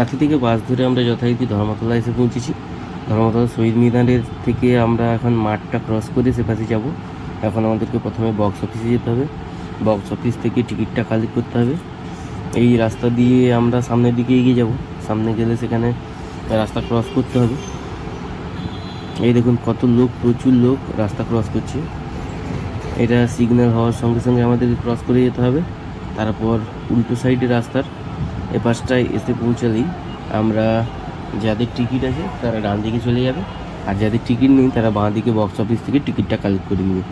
কাঁথি থেকে বাস ধরে আমরা যথারীতি ধর্মতলা এসে পৌঁছেছি। ধর্মতলা শহীদ মিনারের থেকে আমরা এখন মাঠটা ক্রস করে সে পাশে যাব। এখন আমাদেরকে প্রথমে বক্স অফিসে যেতে হবে। বক্স অফিস থেকে টিকিটটা কালেক্ট করতে হবে। এই রাস্তা দিয়ে আমরা সামনের দিকে এগিয়ে যাব। সামনে গেলে সেখানে রাস্তা ক্রস করতে হবে। এই দেখুন কত লোক, প্রচুর লোক রাস্তা ক্রস করছে। এটা সিগন্যাল হওয়ার সঙ্গে সঙ্গে আমাদের ক্রস করে যেতে হবে। তারপর উল্টো সাইডে রাস্তার এপাশটায় এসে পৌঁছালেই আমরা যাদের টিকিট আছে তারা ডান দিকে চলে যাবে, আর যাদের টিকিট নেই তারা বাঁ দিকে বক্স অফিস থেকে টিকিটটা কালেক্ট করে নেবে।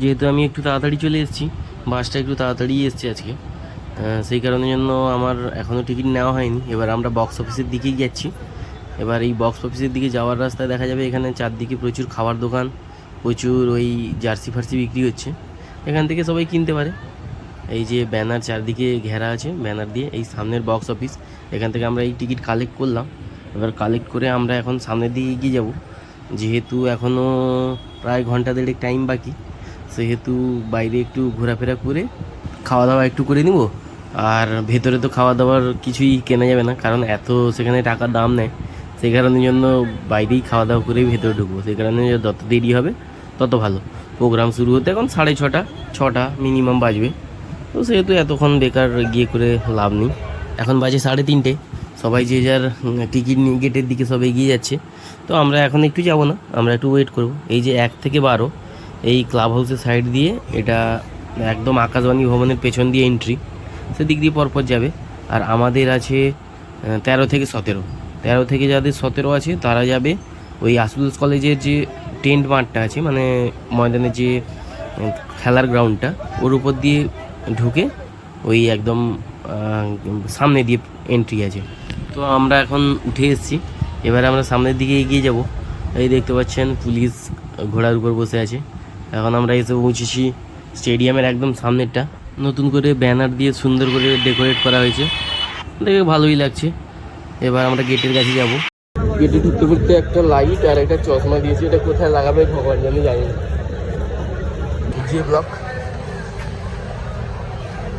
যেহেতু আমি একটু তাড়াতাড়ি চলে এসেছি, বাসটা একটু তাড়াতাড়ি এসছে আজকে, সেই কারণের জন্য আমার এখনও টিকিট নেওয়া হয়নি। এবার আমরা বক্স অফিসের দিকেই যাচ্ছি। এবার এই বক্স অফিসের দিকে যাওয়ার রাস্তায় দেখা যাবে এখানে চারদিকে প্রচুর খাবার দোকান, প্রচুর ওই জার্সি ফার্সি বিক্রি হচ্ছে। এখান থেকে সবাই কিনতে পারে। এই যে ব্যানার চারদিকে ঘেরা আছে, ব্যানার দিয়ে এই সামনের বক্স অফিস, এখান থেকে আমরা এই টিকিট কালেক্ট করলাম। এবার কালেক্ট করে আমরা এখন সামনের দিকে এগিয়ে যাব। যেহেতু এখনও প্রায় ঘন্টা দেড়েক টাইম বাকি, সেহেতু বাইরে একটু ঘোরাফেরা করে খাওয়া দাওয়া একটু করে নিব। আর ভেতরে তো খাওয়া দাওয়ার কিছুই কেনা যাবে না, কারণ এত সেখানে টাকার দাম নেয়। সেই কারণের জন্য বাইরেই খাওয়া দাওয়া করেই ভেতরে ঢুকবো। সেই কারণে যত দেরি হবে তত ভালো। প্রোগ্রাম শুরু হতে এখন 6:30 মিনিমাম বাজবে, তো সেহেতু এতক্ষণ বেকার গিয়ে করে লাভ নেই। এখন বাজে 3:30, সবাই যে যার টিকিট নিয়ে গেটের দিকে সব এগিয়ে যাচ্ছে। তো আমরা এখন একটু যাব না, আমরা একটু ওয়েট করব। এই যে 1 থেকে 12 এই ক্লাব হাউসের সাইড দিয়ে, এটা একদম আকাশবাণী ভবনের পেছন দিয়ে এন্ট্রি, সেদিক দিয়ে পরপর যাবে। আর আমাদের আছে 13 থেকে 17। 13 থেকে যাদের 17 আছে তারা যাবে ওই আশুতোষ কলেজের যে টেন্ট মাঠটা আছে, মানে ময়দানের যে খেলার গ্রাউন্ডটা, ওর উপর দিয়ে ঢুকে ওই একদম সামনে দিয়ে এন্ট্রি আছে। তো আমরা এখন উঠে এসেছি, এবারে আমরা সামনের দিকে এগিয়ে যাব। এই দেখতে পাচ্ছেন পুলিশ ঘোড়ার উপর বসে আছে। এখন আমরা এসে পৌঁছেছি স্টেডিয়ামের একদম সামনেরটা। নতুন করে ব্যানার দিয়ে সুন্দর করে ডেকোরেট করা হয়েছে, দেখে ভালোই লাগছে। এবার আমরা গেটের কাছে যাব। গেটে ঢুকতে ঢুকতে একটা লাইট আর একটা চশমা দিয়েছে, এটা কোথায় লাগাবে ভগবান জানি, জানি না। যে ব্লক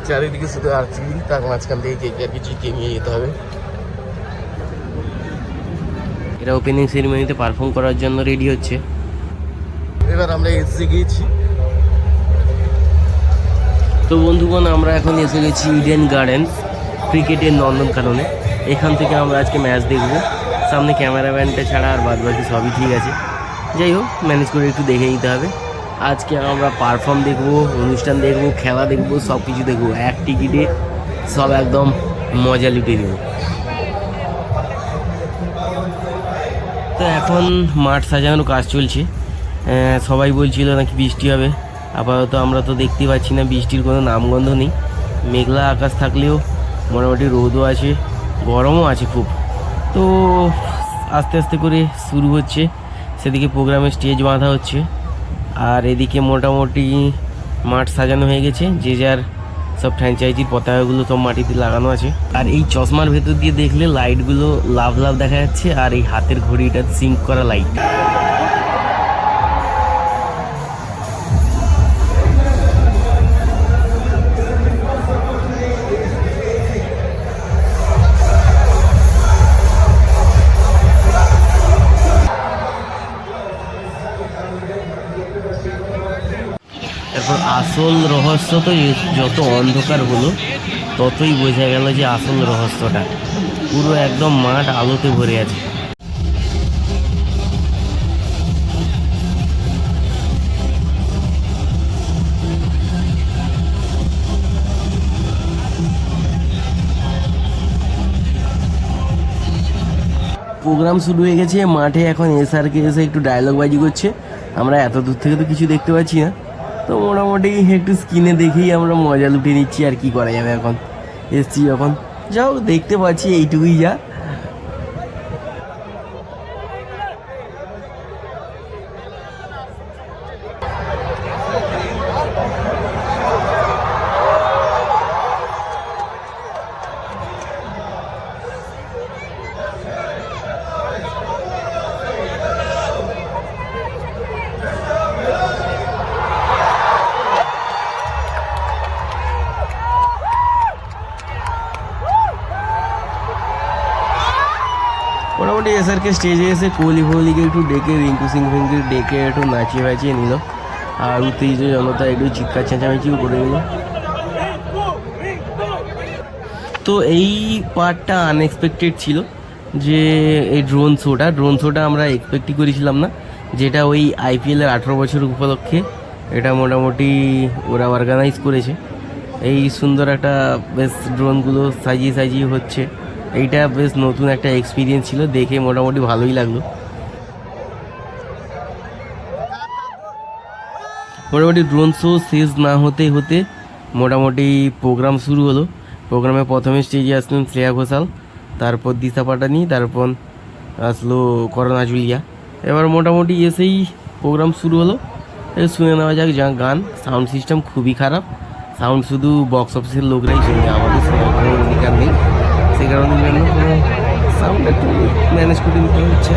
চারিদিকে শুধু আর্চিং, তার মাঝখান থেকে কে আর কি জিতিয়ে নিয়ে যেতে হবে। এরা ওপেনিং সেরিমনিতে পারফর্ম করার জন্য রেডি হচ্ছে। এবার আমরা এসে গিয়েছি। তো বন্ধুগণ, আমরা এখন এসে গেছি ইডেন গার্ডেন্স, ক্রিকেটের নন্দনকাননে। এখান থেকে আমরা আজকে ম্যাচ দেখব। সামনে ক্যামেরাম্যানটা ছাড়া আর বাদ বাকি সবই ঠিক আছে। যাই হোক, ম্যানেজ করে একটু দেখে নিতে হবে। আজকে আমরা পারফর্ম দেখব, অনুষ্ঠান দেখব, খেলা দেখব, সব কিছু দেখব। এক টিকিটে সব একদম মজা লুটে নেব। তো এখন মাঠ সাজানোর কাজ চলছে। সবাই বলছিল নাকি বৃষ্টি হবে, আপাতত আমরা তো দেখতে পাচ্ছি না বৃষ্টির কোনো নামগন্ধ নেই। মেঘলা আকাশ থাকলেও মোটামুটি রোদও আছে, গরমও আছে খুব। তো আস্তে আস্তে করে শুরু হচ্ছে, সেদিকে প্রোগ্রামের স্টেজ বাঁধা হচ্ছে। আর এদিকে মোটামুটি মাঠ সাজানো হয়ে গেছে, যে যার সব ফ্র্যাঞ্চাইজির পতাকাগুলো সব মাটিতে লাগানো আছে। আর এই চশমার ভেতর দিয়ে দেখলে লাইটগুলো লাভ লাভ দেখা যাচ্ছে, আর এই হাতের ঘড়িটা সিঙ্ক করা লাইট। তারপর আসল রহস্য তো, যত অন্ধকার হলো ততই বোঝা গেল যে আসল রহস্যটা পুরো একদম মাঠ আলোতে ভরে আছে। প্রোগ্রাম শুরু হয়ে গেছে মাঠে। এখন এসআরকে এসে একটু ডায়লগ বাজি করছে। আমরা এত দূর থেকে তো কিছু দেখতে পাচ্ছি না, তো মোটামুটি একটু স্ক্রিনে দেখেই আমরা মজা লুটে নিচ্ছি। আর কি করা যাবে, এখন এসছি যখন, যাও দেখতে পাচ্ছি, এইটুকুই যা। মোটামুটি এসআরকে স্টেজে এসে কোহলি ফোহলিকে একটু ডেকে রিঙ্কু সিং ফিঙ্কে ডেকে একটু নাচিয়ে বাচিয়ে নিল, আর উত্তেজিত জনতা একটু চিৎকার চেঁচামেচিও করে নিল। তো এই পার্টটা আনএক্সপেক্টেড ছিল, যে এই ড্রোন শোটা আমরা এক্সপেক্টই করেছিলাম না, যেটা ওই আইপিএলের 18 বছর উপলক্ষে এটা মোটামুটি ওরা অর্গানাইজ করেছে। এই সুন্দর একটা বেশ ড্রোনগুলো সাজিয়ে সাজিয়ে হচ্ছে, এইটা বেশ নতুন একটা এক্সপিরিয়েন্স ছিল, দেখে মোটামুটি ভালোই লাগলো। মোটামুটি ড্রোন শো শেষ না হতে হতে মোটামুটি প্রোগ্রাম শুরু হলো। প্রোগ্রামে প্রথমে স্টেজে আসলেন শ্রেয়া ঘোষাল, তারপর দিশা পাটানি, তারপর আসলো করোনা জুলিয়া। এবার মোটামুটি এসেই প্রোগ্রাম শুরু হলো। শুনে নেওয়া যাক যা গান। সাউন্ড সিস্টেম খুবই খারাপ, সাউন্ড শুধু বক্স অফিসের লোকরাই শুনে, আমাদের শোনার কোনো অধিকার নেই। সেই কারণে জন্য সাউন্ড একটু ম্যানেজ করে নিতে হচ্ছে।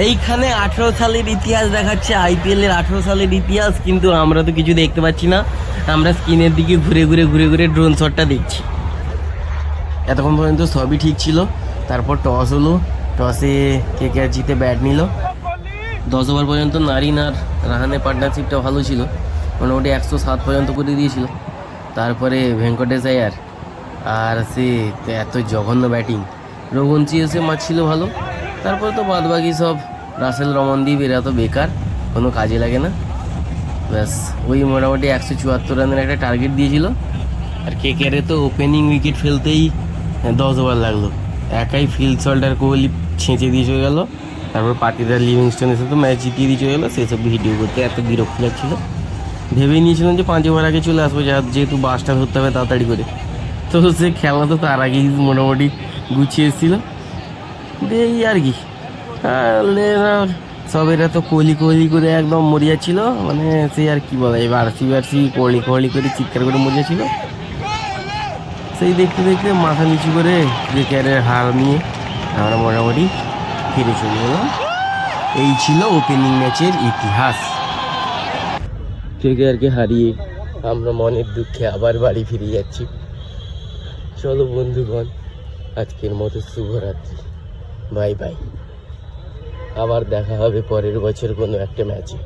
এইখানে 18 সালের ইতিহাস দেখাচ্ছে, আইপিএল এর 18 সালের ইতিহাস, কিন্তু আমরা তো কিছু দেখতে পাচ্ছি না। আমরা স্ক্রিনের দিকে ঘুরে ঘুরে ড্রোন শটটা দেখছি। এতক্ষণ পর্যন্ত সবই ঠিক ছিল। তারপর টস হলো, টসে কেকেআর জিতে ব্যাট নিল। 10 ওভার পর্যন্ত নারিন আর রাহানের পার্টনারশিপটা ভালো ছিল, মোটামুটি 107 পর্যন্ত করে দিয়েছিল। তারপরে ভেঙ্কটেশ আয়ার আর সে এত জঘন্য ব্যাটিং, রঘুবংশী এসে মারছিল ভালো। তারপরে তো বাদ বাকি সব রাসেল রমনদীপ এরা তো বেকার, কোনো কাজে লাগে না। ব্যাস ওই মোটামুটি 174 রানের একটা টার্গেট দিয়েছিল। আর কেকেআরে তো ওপেনিং উইকেট ফেলতেই 10 ওভার লাগলো, একাই ফিল্ড সল্ট আর কোহলি ছেঁচে দিয়ে চলে গেলো। তারপর পাতিদার লিভিংস্টোন এসে তো ম্যাচ জিতিয়ে দিয়ে চলে গেলো। সেসব ভিডিও করতে এত বিরক্ত লাগছিল। ভেবে নিয়েছিলাম যে 5 ওভার আগে চলে আসবো, যেহেতু বাসটা ধরতে হবে তাড়াতাড়ি করে। তো সে খেলা তো তার আগেই মোটামুটি গুছিয়ে এসেছিলো। এই আর কি, সব এরা তো কোহলি করে একদম মরিয়াছিল, মানে সে আর কি বলে, এবার আরসি কোহলি করে চিৎকার করে মরিয়াছিল। সেই দেখতে দেখতে মাথা নিচু করে কেকেআরের হার নিয়ে আমরা মোটামুটি ফিরে চলে গেলাম। এই ছিল ওপেনিং ম্যাচের ইতিহাস। কেকেআরকে হারিয়ে আমরা মনের দুঃখে আবার বাড়ি ফিরে যাচ্ছি। চলো বন্ধুগণ, আজকের মতো শুভরাত্রি, বাই বাই। আবার দেখা হবে পরের বছর কোনো একটা ম্যাচে।